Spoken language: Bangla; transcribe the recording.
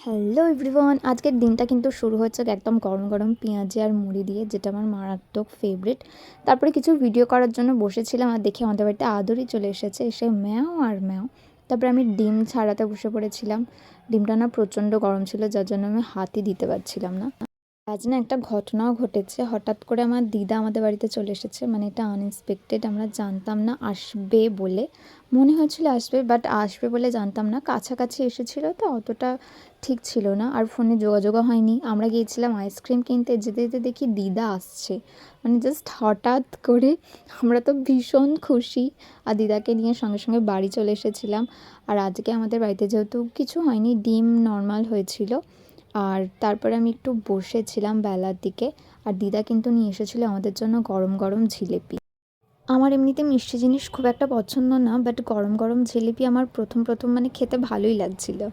হ্যালো এভরিওয়ান, আজকের দিনটা কিন্তু শুরু হচ্ছে একদম গরম গরম পেঁয়াজি আর মুড়ি দিয়ে, যেটা আমার মারাত্মক ফেভারিট। তারপরে কিছু ভিডিও করার জন্য বসেছিলাম আর দেখি আমাদের বাড়িতে আদরই চলে এসেছে, এসে ম্যাও আর ম্যাও। তারপরে আমি ডিম ছাড়াতে বসে পড়েছিলাম। ডিমটা না প্রচণ্ড গরম ছিল, যার জন্য আমি হাতই দিতে পারছিলাম না। আজ না একটা ঘটনাও ঘটেছে, হঠাৎ করে আমার দিদা আমাদের বাড়িতে চলে এসেছে। মানে এটা আনএক্সপেক্টেড, আমরা জানতাম না আসবে বলে। মনে হয়েছিল আসবে, বাট আসবে বলে জানতাম না। কাছাকাছি এসেছিলো তো অতটা ঠিক ছিল না, আর ফোনে যোগাযোগও হয়নি। আমরা গিয়েছিলাম আইসক্রিম কিনতে, যেতে যেতে দেখি দিদা আসছে। মানে জাস্ট হঠাৎ করে আমরা তো ভীষণ খুশি, আর দিদাকে নিয়ে সঙ্গে সঙ্গে বাড়ি চলে এসেছিলাম। আর আজকে আমাদের বাড়িতে যেহেতু কিছু হয়নি, ডিম নর্মাল হয়েছিল। আর তারপরে আমি একটু বসেছিলাম বেলার দিকে, আর দিদা কিন্তু নিয়ে এসেছিলো আমাদের জন্য গরম গরম জিলিপি। আমার এমনিতে মিষ্টি জিনিস খুব একটা পছন্দ না, বাট গরম গরম জিলিপি আমার প্রথম প্রথম মানে খেতে ভালোই লাগছিলো।